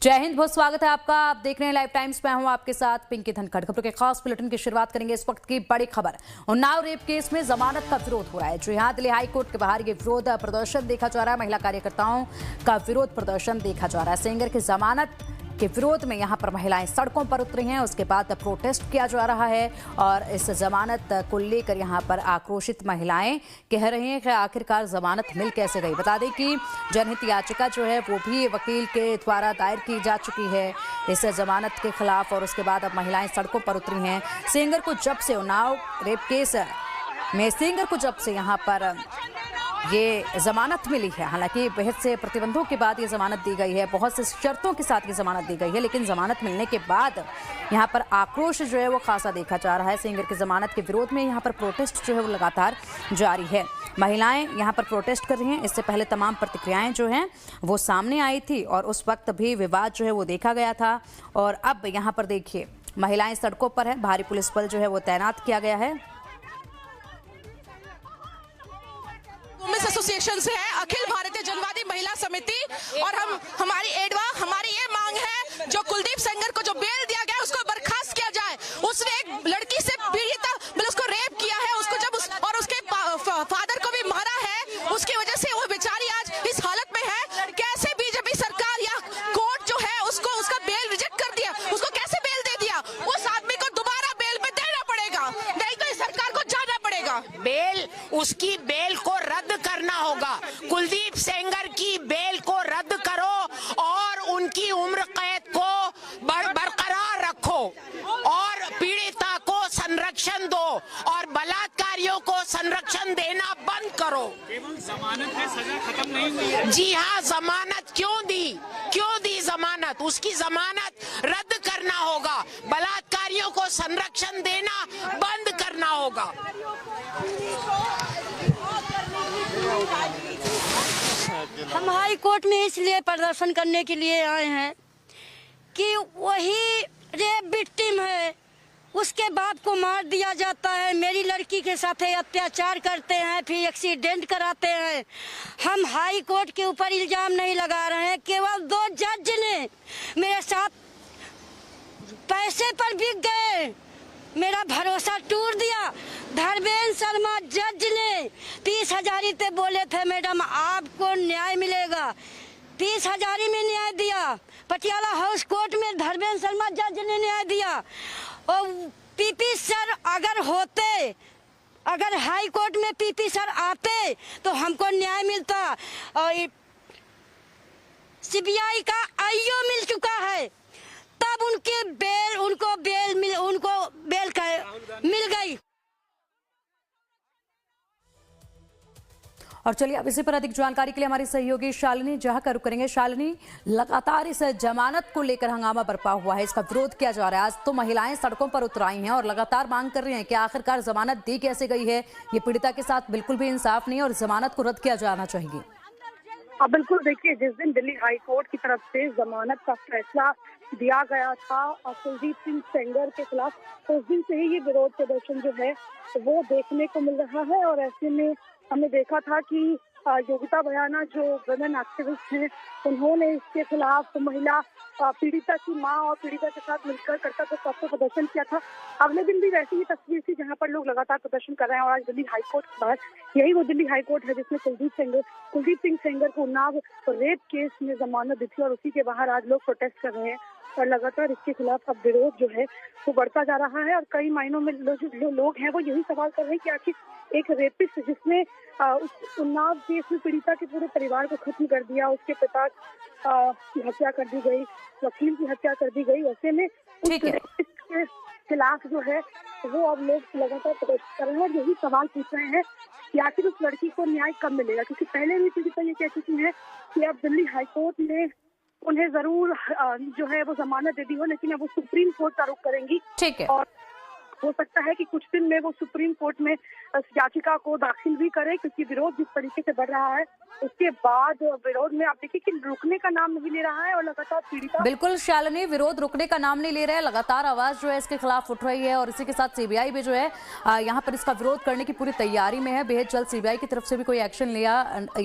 जय हिंद, बहुत स्वागत है आपका। आप देख रहे हैं लाइव टाइम्स में, हूं आपके साथ पिंकी धनखड़। खबरों के खास बुलेटिन की शुरुआत करेंगे इस वक्त की बड़ी खबर। उन्नाव रेप केस में जमानत का विरोध हो रहा है। जी हां, दिल्ली हाई कोर्ट के बाहर ये विरोध प्रदर्शन देखा जा रहा है। महिला कार्यकर्ताओं का विरोध प्रदर्शन देखा जा रहा है। सेंगर की जमानत के विरोध में यहां पर महिलाएं सड़कों पर उतरी हैं। उसके बाद प्रोटेस्ट किया जा रहा है और इस जमानत को लेकर यहां पर आक्रोशित महिलाएं कह रही हैं कि आखिरकार जमानत मिल कैसे गई। बता दें कि जनहित याचिका जो है वो भी वकील के द्वारा दायर की जा चुकी है इस जमानत के खिलाफ, और उसके बाद अब महिलाएं सड़कों पर उतरी हैं। सेंगर को जब से उन्नाव रेप केस में सेंगर को जब से यहाँ पर ये जमानत मिली है, हालांकि बेहद से प्रतिबंधों के बाद ये जमानत दी गई है, बहुत से शर्तों के साथ ये जमानत दी गई है, लेकिन जमानत मिलने के बाद यहाँ पर आक्रोश जो है वो खासा देखा जा रहा है। सेंगर की जमानत के विरोध में यहाँ पर प्रोटेस्ट जो है वो लगातार जारी है। महिलाएं यहाँ पर प्रोटेस्ट कर रही हैं। इससे पहले तमाम प्रतिक्रियाएं जो हैं वो सामने आई थी और उस वक्त भी विवाद जो है वो देखा गया था। और अब यहाँ पर देखिए महिलाएं सड़कों पर है, भारी पुलिस बल जो है वो तैनात किया गया है। वुमेन्स एसोसिएशन से है, अखिल भारतीय जनवादी महिला समिति, और हमारी ये मांग है जो कुलदीप सेंगर को जो बेल दिया गया उसको बर्खास्त किया जाए। उसने एक लड़की से पीड़ित मतलब उसको रेप किया है, उसको जब और उसके फादर को भी मारा है, उसकी वजह से वो बेचारी आज इस हालत में है। कैसे बीजेपी सरकार या कोर्ट जो है उसको उसका बेल रिजेक्ट कर दिया, उसको कैसे बेल दे दिया? उस आदमी को दोबारा बेल पे देना पड़ेगा, नहीं तो इस सरकार को जाना पड़ेगा। बेल, उसकी बेल को रद्द करना होगा। कुलदीप सेंगर की बेल को रद्द करो और उनकी उम्र कैद को बरकरार रखो और पीड़िता को संरक्षण दो और बलात्कारियों को संरक्षण देना बंद करो। केवल जमानत है, सजा खत्म नहीं हुई है। जी हाँ, जमानत क्यों दी जमानत? उसकी जमानत रद्द करना होगा, बलात्कारियों को संरक्षण देना बंद करना होगा। हम हाई कोर्ट में इसलिए प्रदर्शन करने के लिए आए हैं कि वही रेप विक्टिम है, उसके बाप को मार दिया जाता है, मेरी लड़की के साथ अत्याचार करते हैं, फिर एक्सीडेंट कराते हैं। हम हाई कोर्ट के ऊपर इल्जाम नहीं लगा रहे हैं, केवल 2 जज ने मेरे साथ पैसे पर बिक गए, मेरा भरोसा टूट दिया। धर्मेंद्र शर्मा जज ने 30,000 पे बोले थे मैडम आपको न्याय मिलेगा, 30,000 में न्याय दिया। पटियाला हाउस कोर्ट में धर्मेंद्र शर्मा जज ने न्याय दिया। और पीपी सर अगर हाई कोर्ट में पीपी सर आते तो हमको न्याय मिलता। और सीबीआई का आईओ मिल चुका है, तब उनको बेल मिल गई। और चलिए अब इसी पर अधिक जानकारी के लिए हमारी सहयोगी शालिनी जहां का रुख करेंगे। शालिनी, लगातार इस जमानत को लेकर हंगामा बरपा हुआ है, इसका विरोध किया जा रहा है। आज तो महिलाएं सड़कों पर उतर आई हैं और लगातार मांग कर रही हैं कि आखिरकार जमानत दी कैसे गई है। ये पीड़िता के साथ बिल्कुल भी इंसाफ नहीं है और जमानत को रद्द किया जाना चाहिए। बिल्कुल, देखिए जिस दिन दिल्ली हाई कोर्ट की तरफ से जमानत का फैसला दिया गया था कुलदीप सिंह सेंगर के खिलाफ, तो उस दिन से ही ये विरोध प्रदर्शन जो है वो देखने को मिल रहा है। और ऐसे में हमने देखा था कि योगिता भयाना जो वुमेन एक्टिविस्ट हैं, उन्होंने इसके खिलाफ महिला पीड़िता की मां और पीड़िता के साथ मिलकर कर्तव्य पथ पर प्रदर्शन किया था। अगले दिन भी वैसी ही तस्वीर थी जहां पर लोग लगातार प्रदर्शन कर रहे हैं। और आज दिल्ली हाई कोर्ट के बाहर यही वो दिल्ली हाई कोर्ट है जिसमें कुलदीप सिंह सेंगर को उन्नाव रेप केस में जमानत दी थी, और उसी के बाहर आज लोग प्रोटेस्ट कर रहे हैं। और लगातार इसके खिलाफ अब विरोध जो है वो बढ़ता जा रहा है। और कई मायनों में जो लोग हैं वो यही सवाल कर रहे हैं कि आखिर एक रेपिस्ट जिसने उस उन्नाव केस में पीड़िता के पूरे परिवार को खत्म कर दिया, उसके पिता की हत्या कर दी गई, वकील की हत्या कर दी गई, ऐसे में उस रेपिस्ट के खिलाफ जो है वो अब लोग लगातार प्रोटेस्ट कर रहे हैं और यही सवाल पूछ रहे हैं कि आखिर उस लड़की को न्याय कब मिलेगा। क्योंकि पहले भी पीड़िता ये कह चुकी है कि अब दिल्ली हाईकोर्ट ने उन्हें जरूर जो है वो जमानत दे दी हो, लेकिन अब वो सुप्रीम कोर्ट का रुख करेंगी। ठीक है, और हो सकता है कि कुछ दिन में वो सुप्रीम कोर्ट में याचिका को दाखिल भी करे, क्योंकि विरोध जिस तरीके से बढ़ रहा है उसके बाद विरोध में आप देखिए कि रुकने का नाम नहीं ले रहा है और लगातार पीड़िता। बिल्कुल शालिनी, विरोध रुकने का नाम नहीं ले रहा है, लगातार आवाज जो है इसके खिलाफ उठ रही है और इसी के साथ सीबीआई भी जो है यहाँ पर इसका विरोध करने की पूरी तैयारी में है। बेहद जल्द सीबीआई की तरफ से भी कोई एक्शन लिया